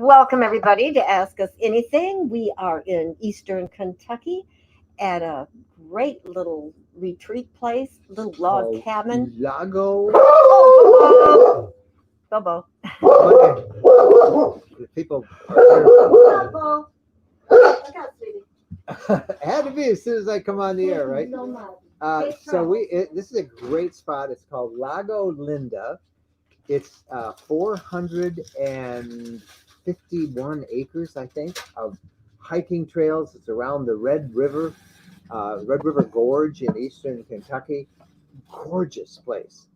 Welcome, everybody, to Ask Us Anything. We are in Eastern Kentucky at a great little retreat place, little log Called cabin. Lago. Oh, Bobo. People Bobo. Look out, sweetie. had to be as soon as I come on the air, right? So much. This is a great spot. It's called Lago Linda. It's 451 acres, I think, of hiking trails. It's around the Red River Gorge in eastern Kentucky. Gorgeous place.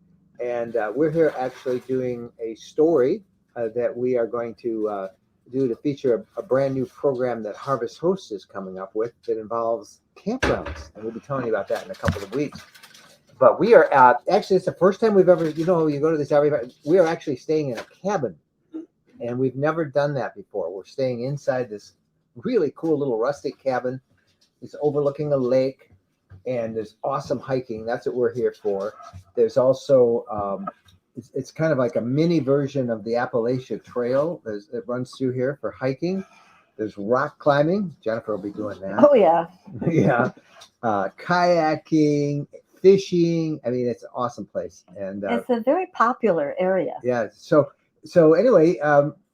And we're here actually doing a story that we are going to do to feature a brand new program that Harvest Host is coming up with that involves campgrounds. And we'll be telling you about that in a couple of weeks. But we are actually, it's the first time we've ever, you go to this area, we are actually staying in a cabin. And we've never done that before. We're staying inside this really cool little rustic cabin. It's overlooking a lake, and there's awesome hiking. That's what we're here for. There's also, it's kind of like a mini version of the Appalachia Trail. It runs through here for hiking. There's rock climbing. Jennifer will be doing that. Oh, yeah. Yeah. Kayaking, fishing. I mean, it's an awesome place. And It's a very popular area. yeah. So anyway,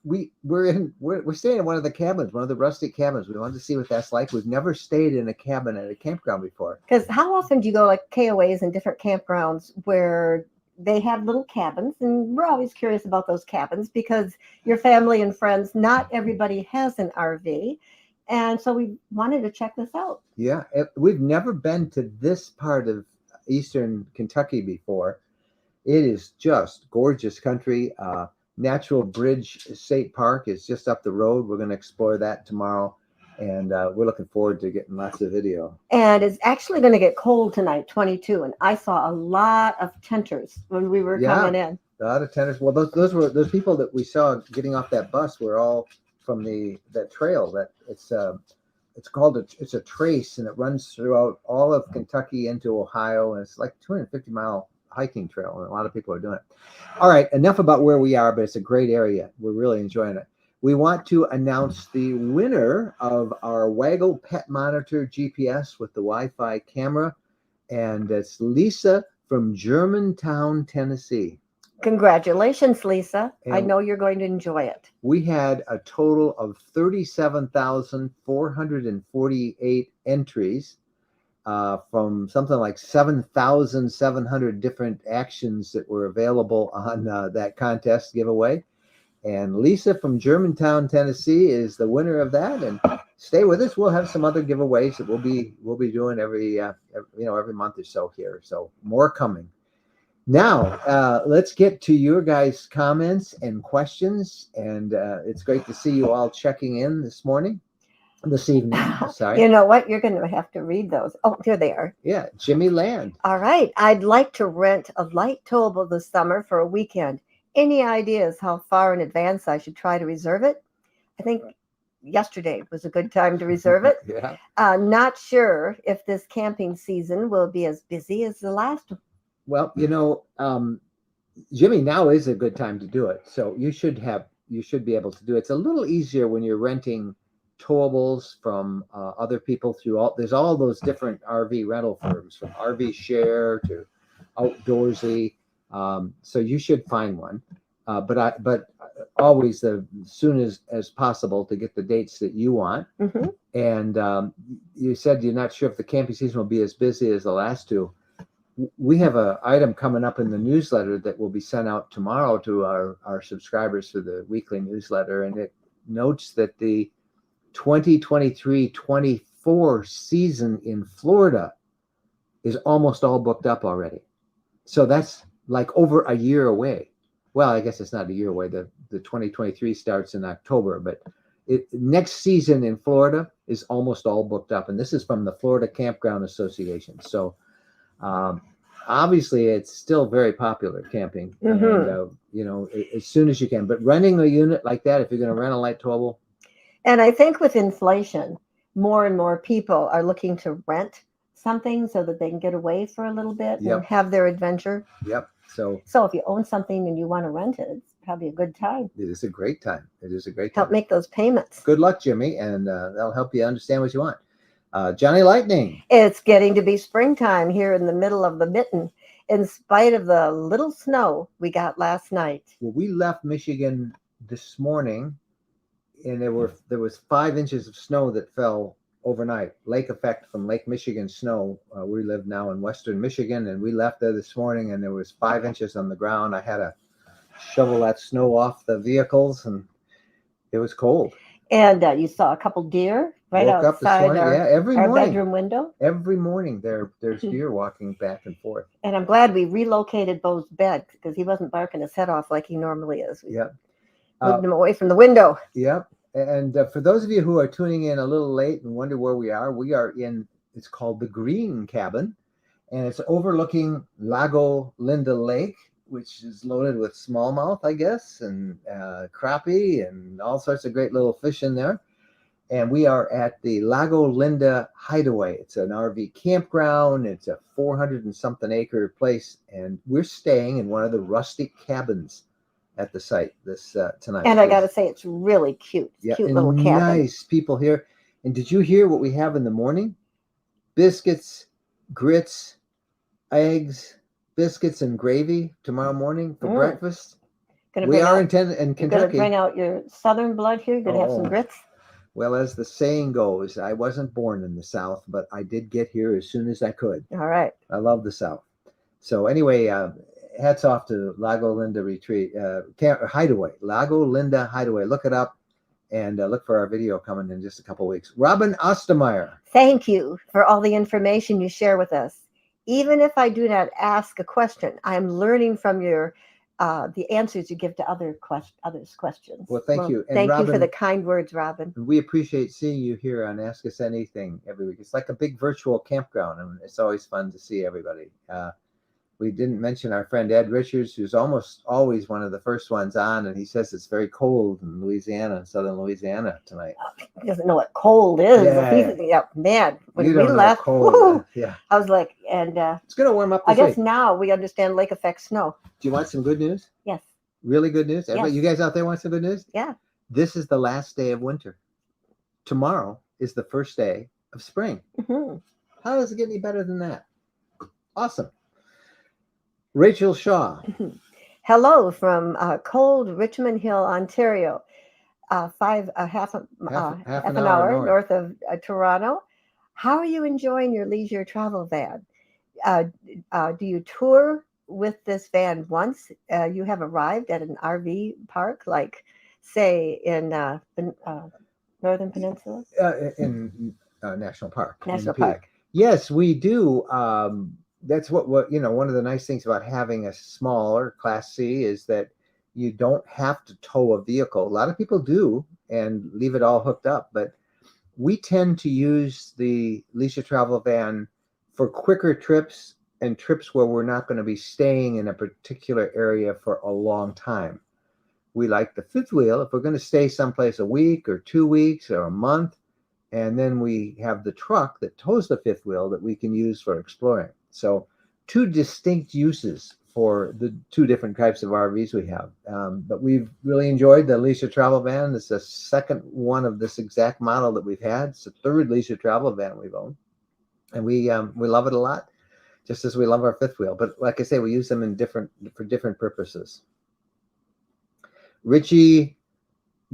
we're staying in one of the cabins, one of the rustic cabins. We wanted to see what that's like. We've never stayed in a cabin at a campground before. Because how often do you go like KOAs and different campgrounds where they have little cabins? And we're always curious about those cabins because your family and friends, not everybody has an RV. And so we wanted to check this out. Yeah. We've never been to this part of eastern Kentucky before. It is just gorgeous country. Natural Bridge State Park is just up the road. We're going to explore that tomorrow, and we're looking forward to getting lots of video. And it's actually going to get cold tonight, 22. And I saw a lot of tenters when we were coming in. A lot of tenters. Well, those people that we saw getting off that bus were all from that trail. That it's a trace, and it runs throughout all of Kentucky into Ohio, and it's like 250-mile hiking trail, and a lot of people are doing it. All right, enough about where we are, but it's a great area. We're really enjoying it. We want to announce the winner of our Waggle Pet Monitor GPS with the Wi-Fi camera, and it's Lisa from Germantown, Tennessee. Congratulations, Lisa. And I know you're going to enjoy it. We had a total of 37,448 entries from something like 7,700 different actions that were available on that contest giveaway. And Lisa from Germantown, Tennessee is the winner of that. And stay with us. We'll have some other giveaways that we'll be doing every month or so here. So more coming. Now, let's get to your guys' comments and questions. And it's great to see you all checking in this evening. Sorry. You know what? You're going to have to read those. Oh, here they are. Yeah, Jimmy Land. All right. I'd like to rent a light towable this summer for a weekend. Any ideas how far in advance I should try to reserve it? I think yesterday was a good time to reserve it. Yeah. Not sure if this camping season will be as busy as the last one. Well, Jimmy, now is a good time to do it. So you should be able to do it. It's a little easier when you're renting towables from other people there's all those different RV rental firms, from RV Share to Outdoorsy. So you should find one, but always as soon as possible to get the dates that you want. Mm-hmm. And you said you're not sure if the camping season will be as busy as the last two. We have an item coming up in the newsletter that will be sent out tomorrow to our subscribers for the weekly newsletter, and it notes that the 2023-24 season in Florida is almost all booked up already. So that's like over a year away. Well, I guess it's not a year away. The 2023 starts in October, but next season in Florida is almost all booked up. And this is from the Florida Campground Association. So obviously it's still very popular camping. Mm-hmm. And, as soon as you can. But renting a unit like that, if you're going to rent a light towable. And I think with inflation, more and more people are looking to rent something so that they can get away for a little bit Yep. and have their adventure. Yep. So if you own something and you want to rent it, it's probably a good time. It is a great time. It is a great Help time. make those payments. Good luck, Jimmy, and that'll help you understand what you want. Johnny Lightning. It's getting to be springtime here in the middle of the mitten, in spite of the little snow we got last night. Well, we left Michigan this morning, and there was 5 inches of snow that fell overnight. Lake effect from Lake Michigan snow. We live now in Western Michigan, and we left there this morning, and there was 5 inches on the ground. I had to shovel that snow off the vehicles, and it was cold. And you saw a couple deer right Woke up this outside morning. Yeah, every our morning. bedroom window. Every morning there's deer walking back and forth. And I'm glad we relocated Bo's bed because he wasn't barking his head off like he normally is. We Yep. moved him away from the window. Yep. And for those of you who are tuning in a little late and wonder where we are in, it's called the Green Cabin, and it's overlooking Lago Linda Lake, which is loaded with smallmouth, I guess, and crappie and all sorts of great little fish in there. And we are at the Lago Linda Hideaway. It's an RV campground. It's a 400 and something acre place, and we're staying in one of the rustic cabins at the site this tonight. And I got to say, it's really cute. Yeah, Cute little cabin. Nice people here. And did you hear what we have in the morning? Biscuits, grits, eggs, biscuits, and gravy tomorrow morning for breakfast. We are in Kentucky. You're going to bring out your southern blood here? You're going to have some grits? Well, as the saying goes, I wasn't born in the South, but I did get here as soon as I could. All right. I love the South. So anyway, hats off to Lago Linda Hideaway. Lago Linda Hideaway. Look it up and look for our video coming in just a couple of weeks. Robin Ostermeyer. Thank you for all the information you share with us. Even if I do not ask a question, I'm learning from your the answers you give to others' questions. Well, thank you. And Thank Robin, you for the kind words, Robin. We appreciate seeing you here on Ask Us Anything every week. It's like a big virtual campground, and it's always fun to see everybody. We didn't mention our friend Ed Richards, who's almost always one of the first ones on, and he says it's very cold in Louisiana, southern Louisiana tonight. He doesn't know what cold is. Yeah. Man, when You we don't know left, cold. Yeah, I was like, and it's going to warm up I this guess week. now we understand lake effect snow. Do you want some good news? Yes. Really good news? Everybody, Yes. you guys out there want some good news? Yeah. This is the last day of winter. Tomorrow is the first day of spring. Mm-hmm. How does it get any better than that? Awesome. Rachel Shaw. Hello from cold Richmond Hill, Ontario. Half an hour north of Toronto. How are you enjoying your leisure travel van? Do you tour with this van once you have arrived at an RV park, like say in the Northern Peninsula? In National Park. National Park. Yes, we do. That's what one of the nice things about having a smaller Class C is that you don't have to tow a vehicle. A lot of people do and leave it all hooked up, but we tend to use the leisure travel van for quicker trips and trips where we're not going to be staying in a particular area for a long time. We like the fifth wheel if we're going to stay someplace a week or 2 weeks or a month, and then we have the truck that tows the fifth wheel that we can use for exploring. So 2 distinct uses for the 2 different types of RVs we have. But we've really enjoyed the leisure travel van. It's the second one of this exact model that we've had. It's the 3rd leisure travel van we've owned. And we love it a lot, just as we love our fifth wheel. But like I say, we use them for different purposes. Richie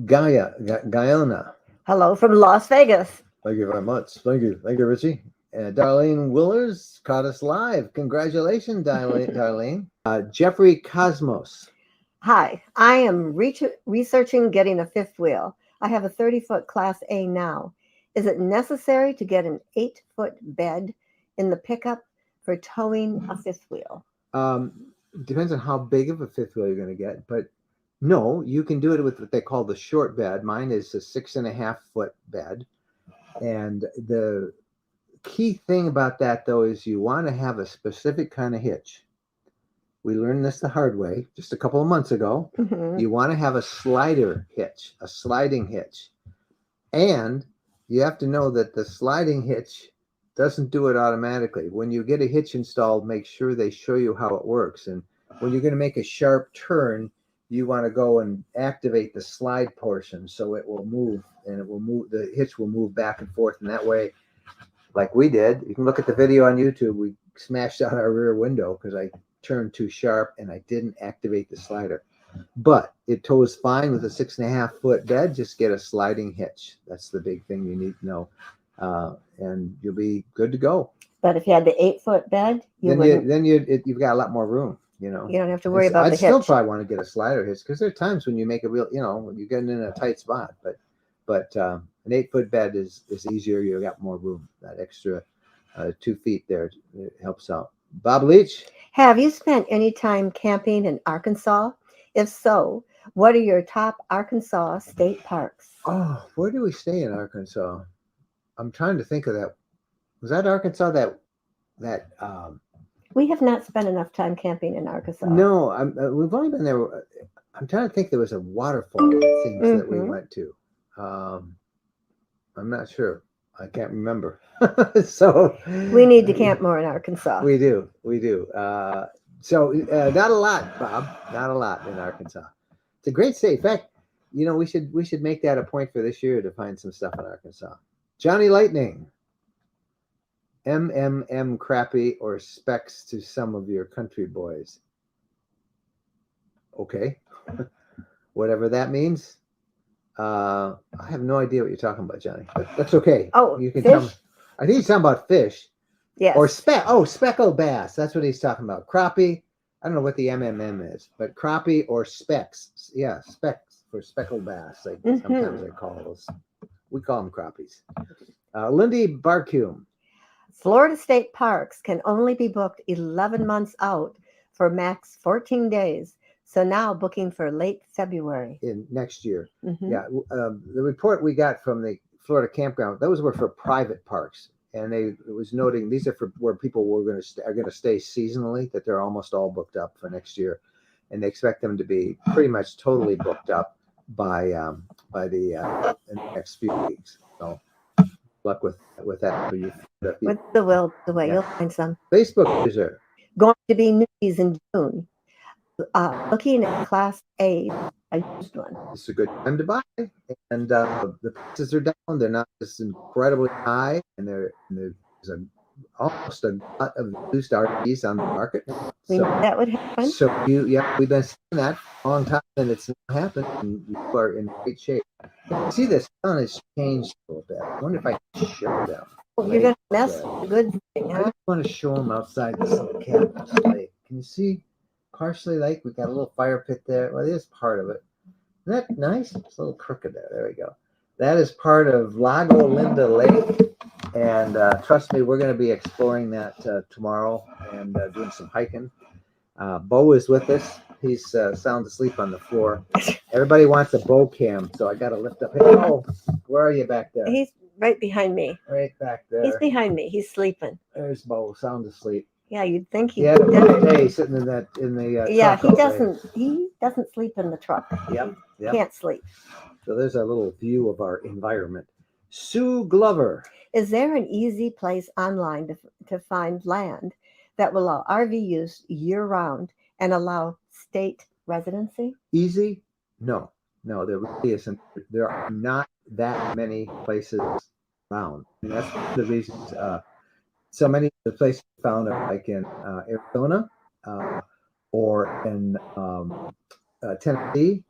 Guyana. Hello from Las Vegas. Thank you very much. Thank you, Richie. Darlene Willers caught us live. Congratulations, Darlene. Jeffrey Cosmos. Hi, I am researching getting a fifth wheel. I have a 30-foot Class A now. Is it necessary to get an 8-foot bed in the pickup for towing a fifth wheel? Depends on how big of a fifth wheel you're going to get, but no, you can do it with what they call the short bed. Mine is a 6.5-foot bed, and the key thing about that, though, is you want to have a specific kind of hitch. We learned this the hard way just a couple of months ago. Mm-hmm. You want to have a slider hitch, a sliding hitch. And you have to know that the sliding hitch doesn't do it automatically. When you get a hitch installed, make sure they show you how it works. And when you're going to make a sharp turn, you want to go and activate the slide portion so it will move, and it will move, the hitch will move back and forth. And that way, like we did, you can look at the video on YouTube, we smashed out our rear window because I turned too sharp and I didn't activate the slider. But it tows fine with a 6.5-foot bed. Just get a sliding hitch. That's the big thing you need to know. And you'll be good to go. But if you had the 8-foot bed, you've got a lot more room. You don't have to worry about the hitch. I'd still probably want to get a slider hitch because there are times when you make a real, when you're getting in a tight spot. But an 8-foot bed is easier. You got more room. That extra 2 feet there, it helps out. Bob Leach, have you spent any time camping in Arkansas? If so, what are your top Arkansas state parks? Oh, where do we stay in Arkansas? I'm trying to think of that. Was that Arkansas that we have not spent enough time camping in Arkansas. No, we've only been there. I'm trying to think. There was a waterfall things that we went to. I'm not sure. I can't remember. So we need to camp more in Arkansas. We do. So not a lot, Bob. Not a lot in Arkansas. It's a great state. In fact, we should make that a point for this year to find some stuff in Arkansas. Johnny Lightning. crappie or specs to some of your country boys. Okay. Whatever that means. I have no idea what you're talking about, Johnny. But that's okay. Oh, you can fish? tell me. I think he's talking about fish. Yes. Or speckled bass. That's what he's talking about. Crappie. I don't know what the is, but crappie or specks. Yeah, specks for speckled bass. Sometimes they call those. We call them crappies. Lindy Barcume. Florida state parks can only be booked 11 months out for max 14 days. So now booking for late February. In next year. Yeah. The report we got from the Florida campground, those were for private parks. And it was noting these are for where people are going to stay seasonally, that they're almost all booked up for next year. And they expect them to be pretty much totally booked up by the next few weeks. So luck with that. With the way you'll find some. Facebook user. Going to be newbies in June. Looking at Class A, I used one. It's a good time to buy, and the prices are down. They're not just incredibly high, and there's almost a lot of used RVs on the market. We knew that would happen. So we've been seeing that for a long time, and it's not happened. And you are in great shape. You see, the sun has changed a little bit. I wonder if I can show them. You're gonna mess with the good thing, huh? I just want to show them outside this little cabin lake. Can you see? Parsley Lake, we've got a little fire pit there. Well, it is part of it. Isn't that nice? It's a little crooked there. There we go. That is part of Lago Linda Lake. And trust me, we're going to be exploring that tomorrow and doing some hiking. Bo is with us. He's sound asleep on the floor. Everybody wants a Bo cam, so I got to lift up. Hey, Bo, where are you back there? He's right behind me. Right back there. He's behind me. He's sleeping. There's Bo, sound asleep. Yeah, you'd think he. Yeah, day sitting in the. Yeah, he doesn't. He doesn't sleep in the truck. Yep. Can't sleep. So there's a little view of our environment. Sue Glover. Is there an easy place online to find land that will allow RV use year round and allow state residency? Easy? No, there really isn't. There are not that many places around. And that's one of the reasons. So many of the places found are like in Arizona or in Tennessee.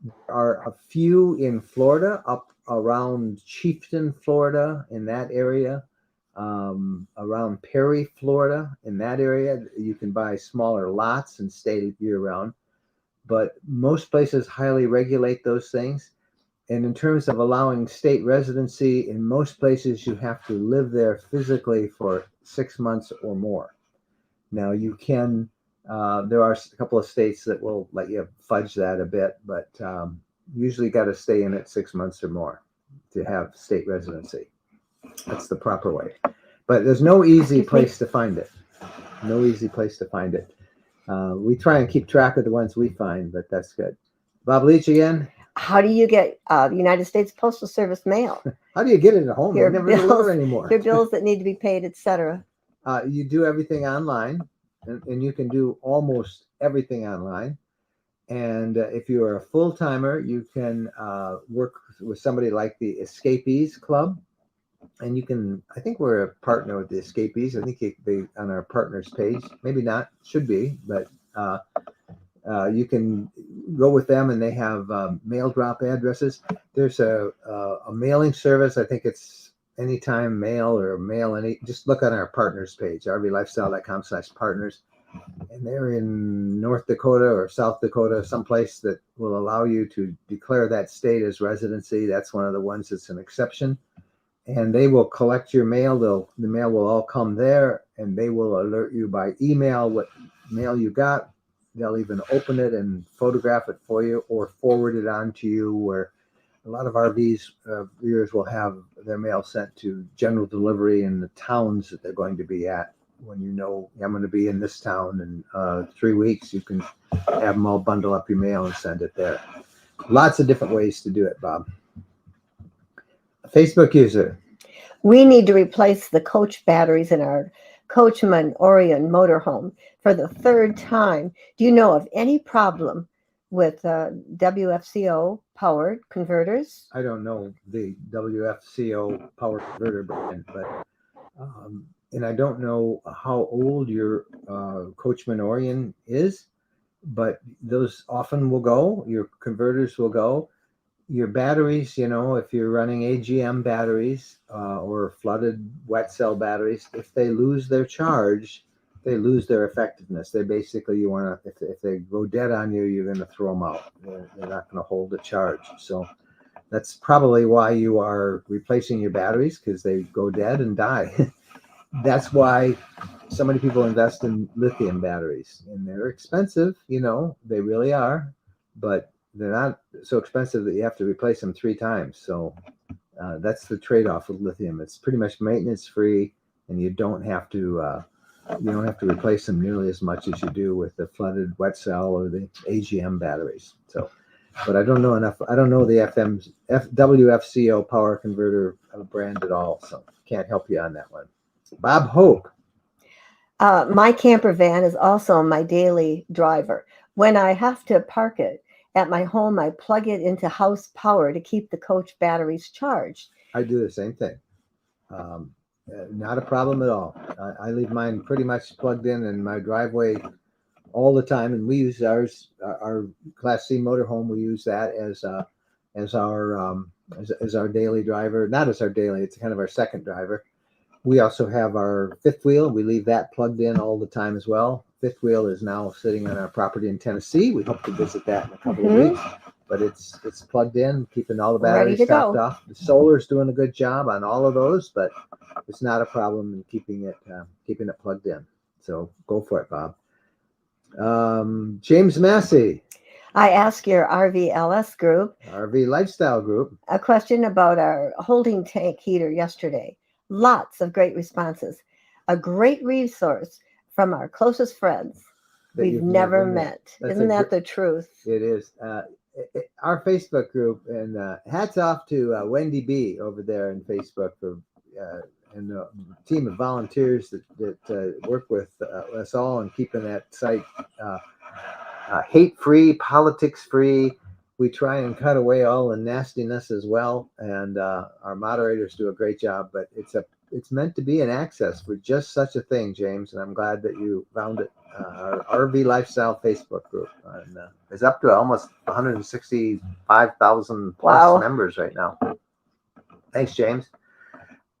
There are a few in Florida, up around Chieftain, Florida, in that area. Around Perry, Florida, in that area. You can buy smaller lots and stay year round. But most places highly regulate those things. And in terms of allowing state residency, in most places, you have to live there physically for 6 months or more. Now, you can, there are a couple of states that will let you fudge that a bit, but usually got to stay in it 6 months or more to have state residency. That's the proper way. But there's no easy place to find it. No easy place to find it. We try and keep track of the ones we find, but that's good. Bob Leach again. How do you get the United States Postal Service mail? How do you get it at home? They never deliver anymore. Your bills that need to be paid, etc. You do everything online, and you can do almost everything online. And if you are a full timer, you can work with somebody like the Escapees Club. And you can, I think we're a partner with the Escapees. I think they on our partners page, maybe not, should be, but you can go with them, and they have mail drop addresses. There's a mailing service. I think it's Anytime Mail or Mail Any. Just look on our partners page, rvlifestyle.com/partners. And they're in North Dakota or South Dakota, someplace that will allow you to declare that state as residency. That's one of the ones that's an exception. And they will collect your mail. The mail will all come there, and they will alert you by email what mail you got. They'll even open it and photograph it for you or forward it on to you, where a lot of RVs viewers will have their mail sent to general delivery in the towns that they're going to be at. When you know, I'm going to be in this town in 3 weeks, you can have them all bundle up your mail and send it there. Lots of different ways to do it, Bob. Facebook user. We need to replace the coach batteries in our Coachman Orion motorhome for the third time. Do you know of any problem with WFCO powered converters? I don't know the WFCO power converter brand, but and I don't know how old your Coachman Orion is, but those often will go. Your converters will go. Your batteries, if you're running AGM batteries or flooded wet cell batteries, if they lose their charge, they lose their effectiveness. They basically, if they go dead on you, you're going to throw them out. They're not going to hold a charge. So that's probably why you are replacing your batteries, because they go dead and die. That's why so many people invest in lithium batteries, and they're expensive. They really are, but they're not so expensive that you have to replace them 3 times. So that's the trade-off with lithium. It's pretty much maintenance free, and you don't have to replace them nearly as much as you do with the flooded wet cell or the AGM batteries. So, but I don't know enough. I don't know the WFCO power converter brand at all, so can't help you on that one. Bob Hope. My camper van is also my daily driver. When I have to park it at my home, I plug it into house power to keep the coach batteries charged. I do the same thing. Not a problem at all. I leave mine pretty much plugged in my driveway all the time, and we use ours, our Class C motorhome. We use that as our daily driver. Not as our daily; it's kind of our second driver. We also have our fifth wheel. We leave that plugged in all the time as well. Fifth wheel is now sitting on our property in Tennessee. We hope to visit that in a couple of weeks. But it's plugged in, keeping all the batteries topped off. The solar's doing a good job on all of those, but it's not a problem in keeping it plugged in. So go for it, Bob. James Massey. I asked your RVLS group, RV Lifestyle Group, a question about our holding tank heater yesterday. Lots of great responses. A great resource from our closest friends we've never met. Isn't that the truth? It is. Our Facebook group, and hats off to Wendy B over there in Facebook and the team of volunteers that work with us all and keeping that site hate-free, politics-free. We try and cut away all the nastiness as well, and our moderators do a great job. But it's meant to be an access for just such a thing, James. And I'm glad that you found it. Our RV Lifestyle Facebook group is up to almost 165,000 plus members right now. Thanks, James.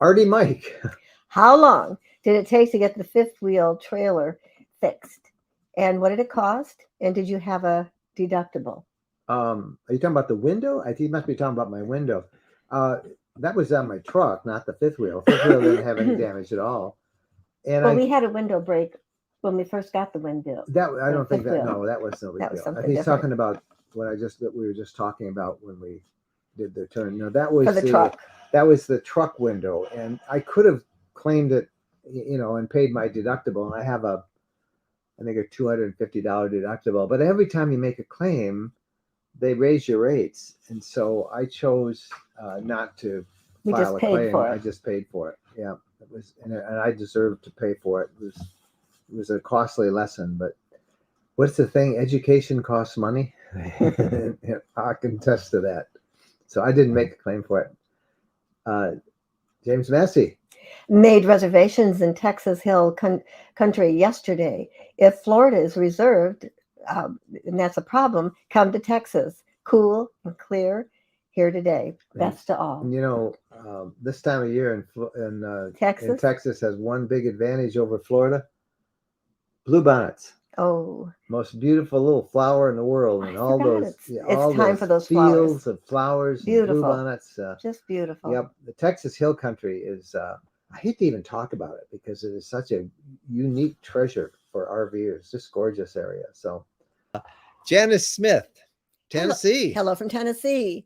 Artie Mike. How long did it take to get the fifth wheel trailer fixed? And what did it cost? And did you have a deductible? Are you talking about the window? I think you must be talking about my window. That was on my truck, not the fifth wheel. Fifth wheel didn't have any damage at all. And we had a window break when we first got the window. That was no big deal. He's talking about what we were just talking about when we did the turn. No, that was for the truck. That was the truck window, and I could have claimed it, and paid my deductible. And I have I think a $250 deductible. But every time you make a claim, they raise your rates, and so I chose not to file a claim. I just paid for it. Yeah, it was, and I deserved to pay for it. It was a costly lesson, but What's the thing? Education costs money. I can attest to that. So I didn't make a claim for it. James Massey. Made reservations in Texas Hill Country yesterday. If Florida is reserved, and that's a problem, come to Texas. Cool and clear here today. Best to all. You know, this time of year in Texas has one big advantage over Florida. Bluebonnets. Oh, most beautiful little flower in the world, and all those it's time for those fields of flowers, beautiful, and bluebonnets. Just beautiful. Yep, the Texas Hill Country is. I hate to even talk about it because it is such a unique treasure for RVers. Just gorgeous area. So, Janice Smith, Tennessee. Hello from Tennessee.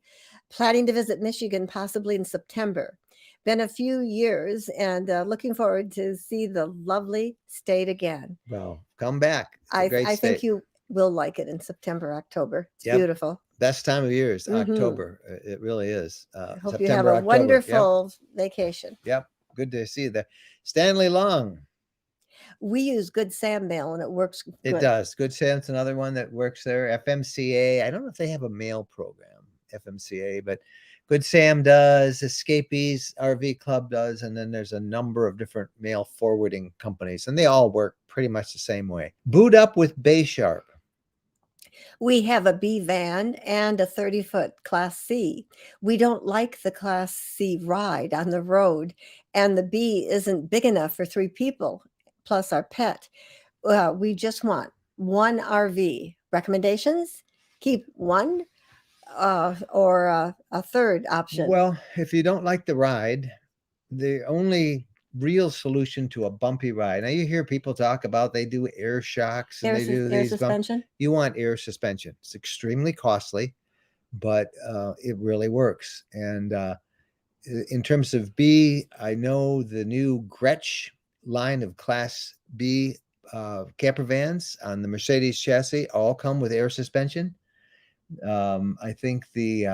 Planning to visit Michigan possibly in September. Been a few years and looking forward to see the lovely state again. Well, come back. I think you will like it in September, October. It's beautiful. Best time of year is October. It really is. I hope you have a wonderful vacation. Yep. Good to see you there. Stanley Long. We use Good Sam mail and it works good. It does. Good Sam's another one that works there. FMCA. I don't know if they have a mail program, FMCA, but Good Sam does, Escapees RV Club does, and then there's a number of different mail forwarding companies, and they all work pretty much the same way. Boot Up with Bay Sharp. We have a B van and a 30-foot Class C. We don't like the Class C ride on the road, and the B isn't big enough for 3 people, plus our pet. We just want one RV. Recommendations? Keep one or a third option? Well, if you don't like the ride, the only real solution to a bumpy ride. Now you hear people talk about they do air shocks and they do air suspension. You want air suspension. It's extremely costly, but it really works. And in terms of B, I know the new Gretsch line of Class B camper vans on the Mercedes chassis all come with air suspension. I think the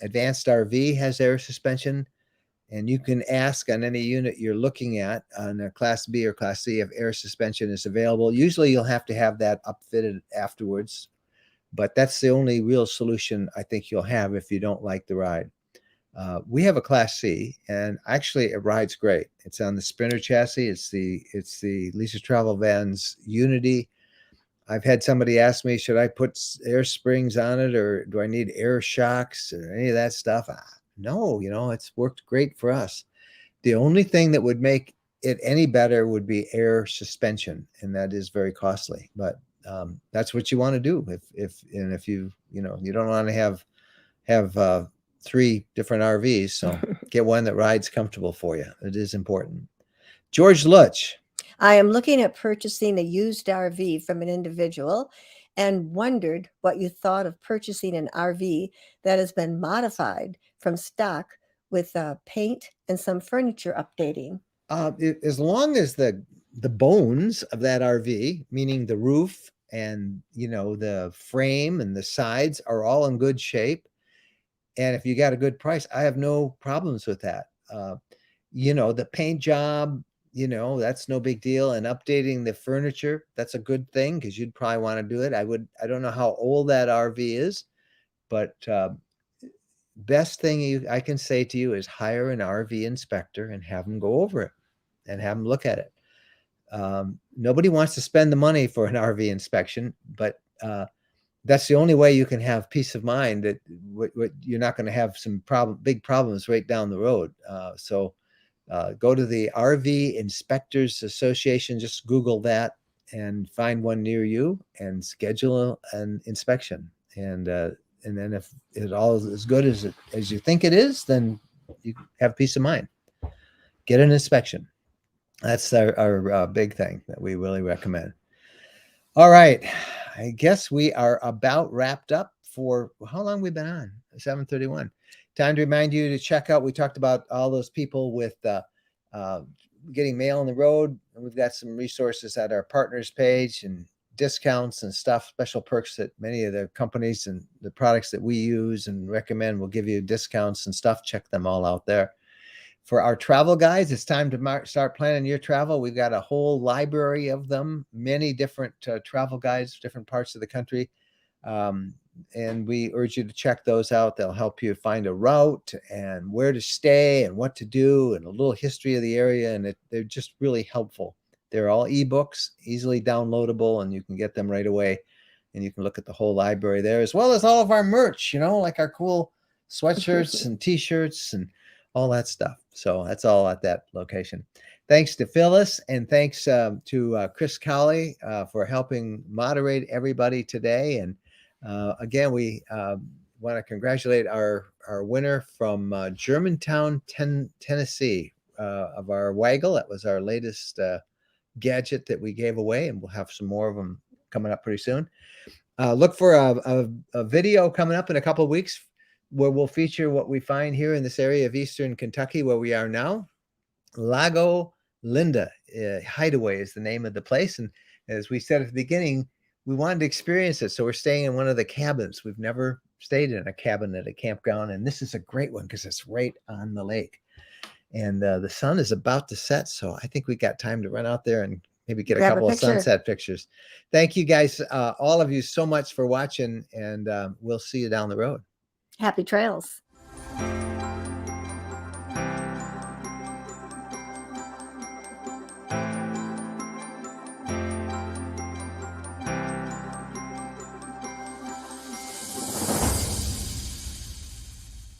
Advanced RV has air suspension. And you can ask on any unit you're looking at on a Class B or Class C if air suspension is available. Usually you'll have to have that upfitted afterwards, but that's the only real solution I think you'll have if you don't like the ride. We have a Class C, and actually it rides great. It's on the Sprinter chassis. It's the Leisure Travel Vans Unity. I've had somebody ask me, should I put air springs on it, or do I need air shocks or any of that stuff? No, it's worked great for us. The only thing that would make it any better would be air suspension, and that is very costly. But that's what you want to do if you don't want to have 3 different RVs. So get one that rides comfortable for you. It is important. George Lutch. I am looking at purchasing a used RV from an individual and wondered what you thought of purchasing an RV that has been modified from stock with paint and some furniture updating. As long as the bones of that RV, meaning the roof and the frame and the sides, are all in good shape, and if you got a good price, I have no problems with that. The paint job, that's no big deal. And updating the furniture, that's a good thing because you'd probably want to do it. I don't know how old that RV is, but best thing I can say to you is hire an RV inspector and have them go over it and have them look at it. Nobody wants to spend the money for an RV inspection, but that's the only way you can have peace of mind that you're not going to have some big problems right down the road. So go to the RV Inspectors Association, just Google that and find one near you and schedule an inspection. And then if it all is as good as you think it is, then you have peace of mind. Get an inspection. That's our big thing that we really recommend. All right. I guess we are about wrapped up for how long we've been on? 7:31. Time to remind you to check out. We talked about all those people with getting mail on the road. And we've got some resources at our partners page and discounts and stuff, special perks that many of the companies and the products that we use and recommend will give you discounts and stuff. Check them all out there. For our travel guides, it's time to start planning your travel. We've got a whole library of them, many different travel guides, different parts of the country. And we urge you to check those out. They'll help you find a route and where to stay and what to do and a little history of the area. And they're just really helpful. They're all ebooks, easily downloadable, and you can get them right away. And you can look at the whole library there, as well as all of our merch, like our cool sweatshirts and t-shirts and all that stuff. So that's all at that location. Thanks to Phyllis, and thanks to Chris Cowley for helping moderate everybody today. And again, we want to congratulate our winner from Germantown, Tennessee, of our Waggle. That was our latest gadget that we gave away, and we'll have some more of them coming up pretty soon. Look for a video coming up in a couple of weeks where we'll feature what we find here in this area of Eastern Kentucky where we are now. Lago Linda Hideaway is the name of the place. And as we said at the beginning, we wanted to experience it. So we're staying in one of the cabins. We've never stayed in a cabin at a campground. And this is a great one because it's right on the lake. And the sun is about to set. So I think we got time to run out there and maybe get a couple of sunset pictures. Thank you guys, all of you, so much for watching. And we'll see you down the road. Happy trails.